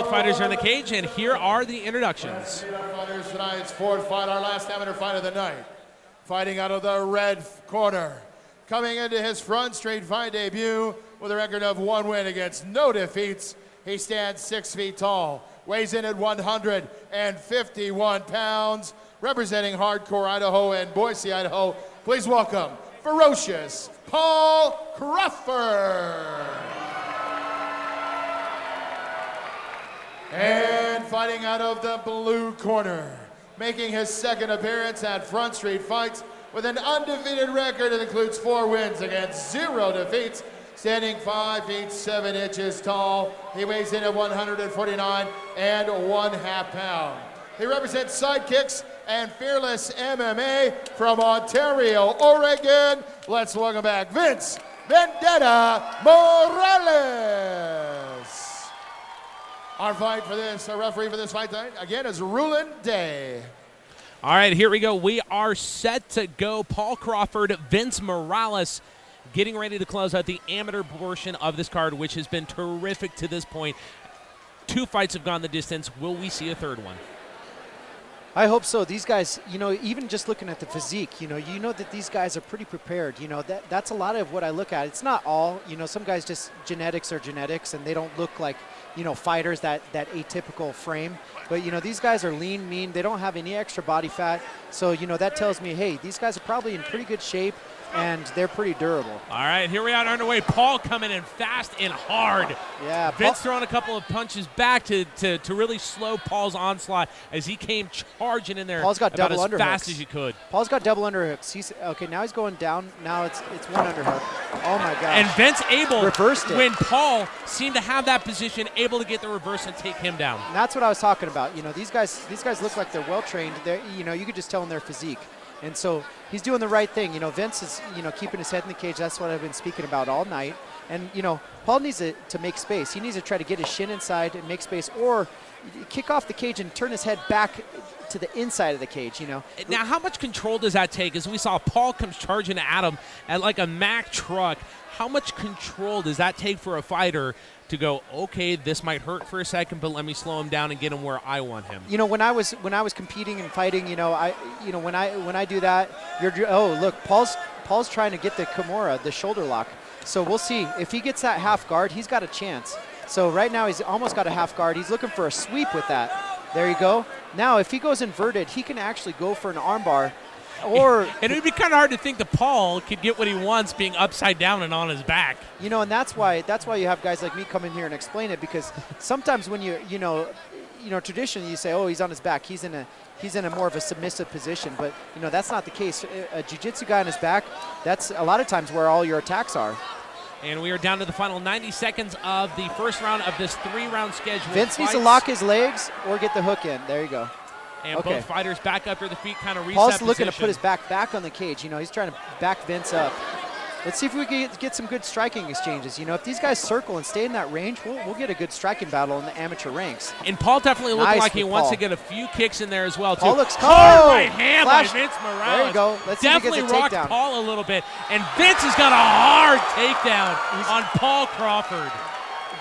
Both fighters are in the cage, and here are the introductions. Fighters tonight's fourth fight, our last amateur fight of the night. Fighting out of the red corner. Coming into his front straight fight debut with a record of 1 win against no defeats. He stands 6 feet tall, weighs in at 151 pounds, representing hardcore Idaho and Boise, Idaho. Please welcome ferocious Palaal Crawford. And fighting out of the blue corner, making his second appearance at Front Street Fights with an undefeated record that includes 4 wins against 0 defeats, standing 5 feet 7 inches tall. He weighs in at 149 and 1/2 pounds. He represents Sidekicks and Fearless MMA from Ontario, Oregon. Let's welcome back Vince Vendetta Morales. Our referee for this fight tonight, again, is Rulin Day. All right, here we go. We are set to go. Palaal Crawford, Vince Morales, getting ready to close out the amateur portion of this card, which has been terrific to this point. 2 fights have gone the distance. Will we see a third one? I hope so. These guys, even just looking at the physique, you know that these guys are pretty prepared. That's a lot of what I look at. It's not all, some guys just genetics are genetics and they don't look like, fighters, that atypical frame. But, these guys are lean, mean. They don't have any extra body fat. So, that tells me, hey, these guys are probably in pretty good shape and they're pretty durable. All right, here we are underway. Paul coming in fast and hard. Yeah, Vince throwing a couple of punches back to really slow Paul's onslaught as he came charging in there. Paul's got double about underhooks. as fast as you could. Paul's got double underhooks. Okay, now he's going down. Now it's one underhook. Oh my gosh. And Vince reversed it when Paul seemed to have that position, able to get the reverse and take him down. And that's what I was talking about. These guys look like they're well trained. You could just tell in their physique. And so he's doing the right thing. Vince is, keeping his head in the cage. That's what I've been speaking about all night. And, Paul needs to make space. He needs to try to get his shin inside and make space, or kick off the cage and turn his head back to the inside of the cage, Now, how much control does that take? As we saw, Paul comes charging at him at like a Mack truck. How much control does that take for a fighter to go, okay, this might hurt for a second, but let me slow him down and get him where I want him? When I was competing and fighting, when I do that, look, Paul's trying to get the Kimura, the shoulder lock. So we'll see if he gets that half guard. He's got a chance. So right now he's almost got a half guard. He's looking for a sweep with that. There you go. Now if he goes inverted, he can actually go for an armbar. And it would be kind of hard to think that Paul could get what he wants being upside down and on his back. And that's why you have guys like me come in here and explain it, because sometimes when traditionally you say, oh, he's on his back, he's in a more of a submissive position, but that's not the case. A jiu-jitsu guy on his back, that's a lot of times where all your attacks are. And we are down to the final 90 seconds of the first round of this 3-round schedule. Vince needs to lock his legs or get the hook in. There you go. And both fighters back up to the feet, kind of reset Paul's looking position. to put his back on the cage. He's trying to back Vince up. Let's see if we can get some good striking exchanges. If these guys circle and stay in that range, we'll get a good striking battle in the amateur ranks. And Paul definitely looking like he wants Paul. to get a few kicks in there as well, too. Paul looks hard right hand by Vince Morales. There you go. Let's see if he definitely gets a rocked takedown. Paul a little bit. And Vince has got a hard takedown on Palaal Crawford.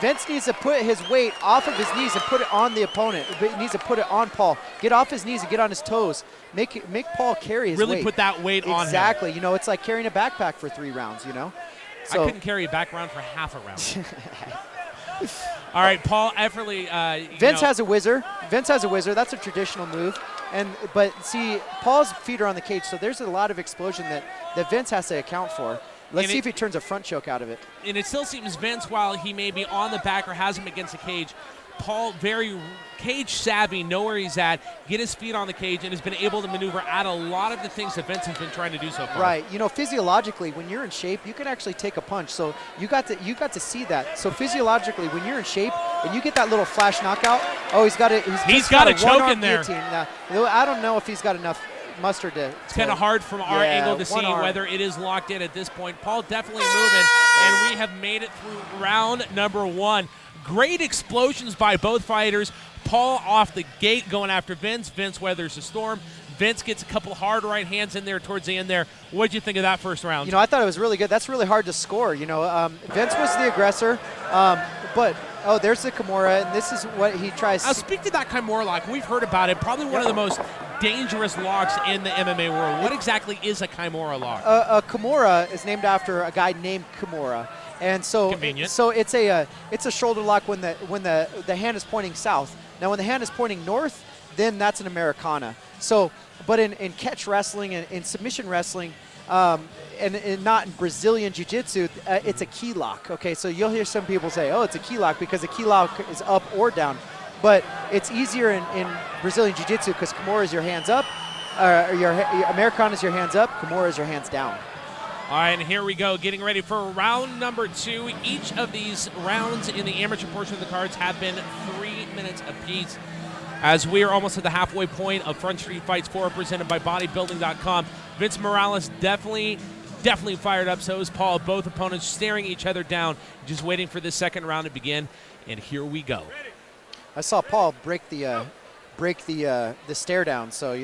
Vince needs to put his weight off of his knees and put it on the opponent. He needs to put it on Paul. Get off his knees and get on his toes. Make Paul carry his weight. Really put that weight on him. Exactly. It's like carrying a backpack for 3 rounds, So, I couldn't carry a back round for half a round. All right, Paul effortlessly. Vince has a whizzer. That's a traditional move. But see, Paul's feet are on the cage, so there's a lot of explosion that Vince has to account for. Let's see if he turns a front choke out of it. And it still seems Vince, while he may be on the back or has him against the cage, Paul, very cage savvy, know where he's at, get his feet on the cage, and has been able to maneuver out a lot of the things that Vince has been trying to do so far. Right. Physiologically, when you're in shape, you can actually take a punch. So you got to see that. So physiologically, when you're in shape and you get that little flash knockout, he's got a choke in there. Now, I don't know if he's got enough mustard to. It's kind of hard from our angle to see whether it is locked in at this point. Paul definitely moving, and we have made it through round number 1. Great explosions by both fighters. Paul off the gate going after Vince. Vince weathers the storm. Vince gets a couple hard right hands in there towards the end there. What did you think of that first round? I thought it was really good. That's really hard to score. Vince was the aggressor, but Oh, there's the Kimura, and this is what he tries. Now, speak to that Kimura lock. We've heard about it. Probably one of the most dangerous locks in the MMA world. What exactly is a Kimura lock? A Kimura is named after a guy named Kimura, and so Convenient. So it's a shoulder lock when the hand is pointing south. Now, when the hand is pointing north, then that's an Americana. So, but in catch wrestling and in submission wrestling. And not in Brazilian Jiu-Jitsu, it's a key lock. Okay, so you'll hear some people say, oh, it's a key lock because a key lock is up or down. But it's easier in Brazilian Jiu-Jitsu because Kimura is your hands up, your Americana is your hands up, Kimura is your hands down. All right, and here we go, getting ready for round number 2. Each of these rounds in the amateur portion of the cards have been 3 minutes apiece. As we are almost at the halfway point of Front Street Fights 4, presented by bodybuilding.com. Vince Morales definitely fired up. So is Paul. Both opponents staring each other down, just waiting for this second round to begin. And here we go. I saw Paul break the stare down. So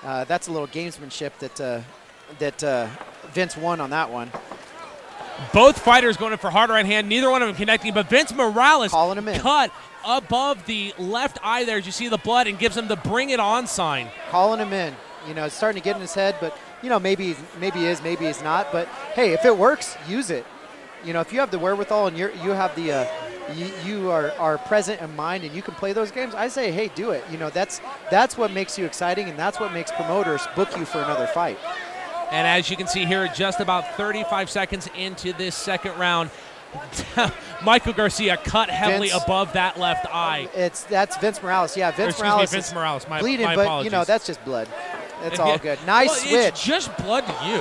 that's a little gamesmanship that Vince won on that one. Both fighters going in for hard right hand. Neither one of them connecting, but Vince Morales calling him in. Cut above the left eye there as you see the blood and gives him the bring it on sign. Calling him in. It's starting to get in his head, but maybe he is, maybe he's not. But hey, if it works, use it. If you have the wherewithal and you have the you are present in mind and you can play those games, I say, hey, do it. That's what makes you exciting, and that's what makes promoters book you for another fight. And as you can see here, just about 35 seconds into this second round, Michael Garcia cut heavily above that left eye. That's Vince Morales. Yeah, Vince Morales. My bleeding, apologies. But that's just blood. It's all good. Nice switch. It's just blood to you.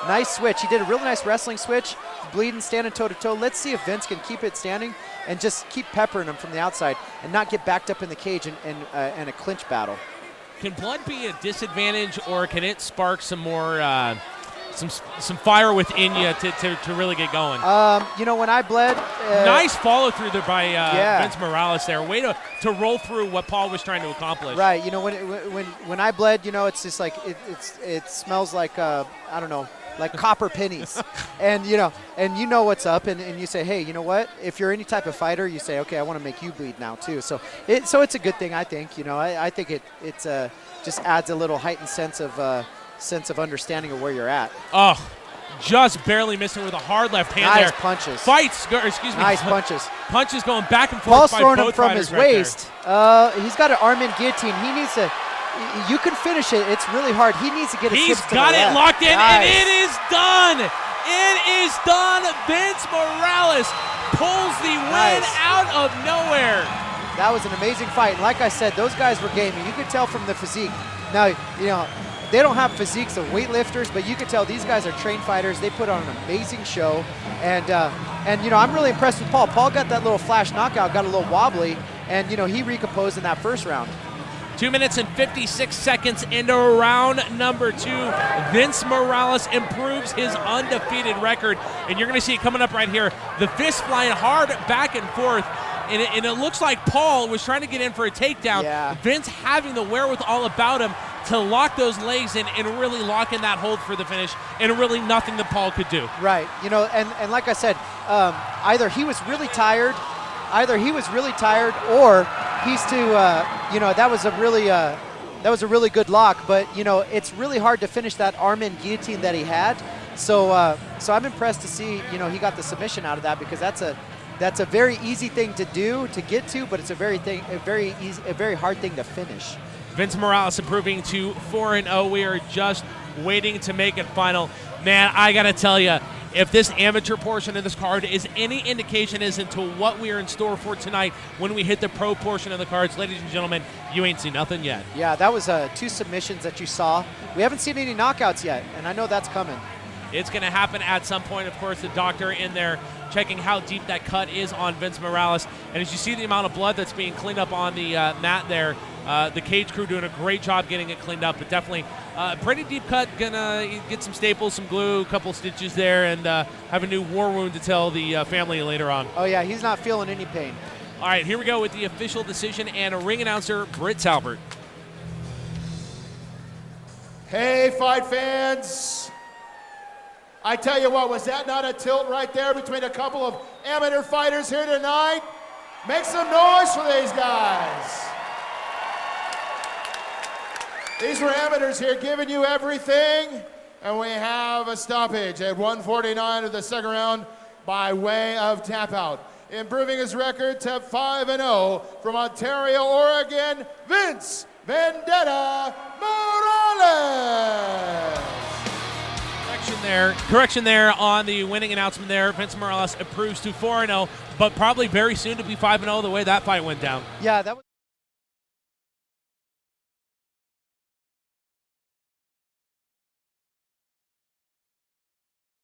Nice switch. He did a really nice wrestling switch. Bleeding, standing toe to toe. Let's see if Vince can keep it standing and just keep peppering him from the outside and not get backed up in the cage and a clinch battle. Can blood be a disadvantage, or can it spark some more, some fire within you to really get going? When I bled, nice follow through there by Vince Morales there. Way to roll through what Paul was trying to accomplish. Right. When I bled, it's just like it smells like I don't know, like copper pennies, and you know what's up, and you say, hey, you know what? If you're any type of fighter, you say, okay, I want to make you bleed now too. So it's a good thing, I think. I think it just adds a little heightened sense of understanding of where you're at. Oh, just barely missing with a hard left hand there. Nice punches. Nice punches. Punches going back and forth. Paul's by throwing both him from fighters his right waist. He's got an arm-in guillotine. He needs to. You can finish it. It's really hard. He needs to get his hips to the left. He's got it locked in, nice. and it is done. It is done. Vince Morales pulls the win out of nowhere. That was an amazing fight. And like I said, those guys were gaming. You could tell from the physique. Now, they don't have physiques of weightlifters, but you could tell these guys are trained fighters. They put on an amazing show. And I'm really impressed with Paul. Paul got that little flash knockout, got a little wobbly, and, he recomposed in that first round. 2 minutes and 56 seconds into round number 2. Vince Morales improves his undefeated record. And you're going to see it coming up right here. The fist flying hard back and forth. And it looks like Paul was trying to get in for a takedown. Yeah. Vince having the wherewithal about him to lock those legs in and really lock in that hold for the finish. And really nothing that Paul could do. Right. And like I said, either he was really tired, or he's too, that was a really good lock, but it's really hard to finish that arm-in guillotine that he had. So I'm impressed to see, he got the submission out of that, because that's a very easy thing to do, to get to, but it's a very hard thing to finish. Vince Morales improving to 4-0. We are just waiting to make it final. Man, I got to tell you, if this amateur portion of this card is any indication as into what we are in store for tonight when we hit the pro portion of the cards, ladies and gentlemen, you ain't seen nothing yet. Yeah, that was 2 submissions that you saw. We haven't seen any knockouts yet, and I know that's coming. It's going to happen at some point. Of course, the doctor in there checking how deep that cut is on Vince Morales. And as you see the amount of blood that's being cleaned up on the mat there, the cage crew doing a great job getting it cleaned up, but definitely pretty deep cut. Gonna get some staples, some glue, a couple stitches there, and have a new war wound to tell the family later on. Oh yeah, he's not feeling any pain. All right, here we go with the official decision and a ring announcer, Britt Talbert. Hey, fight fans. I tell you what, was that not a tilt right there between a couple of amateur fighters here tonight? Make some noise for these guys. These were amateurs here giving you everything, and we have a stoppage at 1:49 of the second round by way of tap out. Improving his record to 5-0 from Ontario, Oregon, Vince Vendetta Morales. Correction there on the winning announcement there. Vince Morales improves to 4-0, but probably very soon to be 5-0 the way that fight went down. Yeah, that was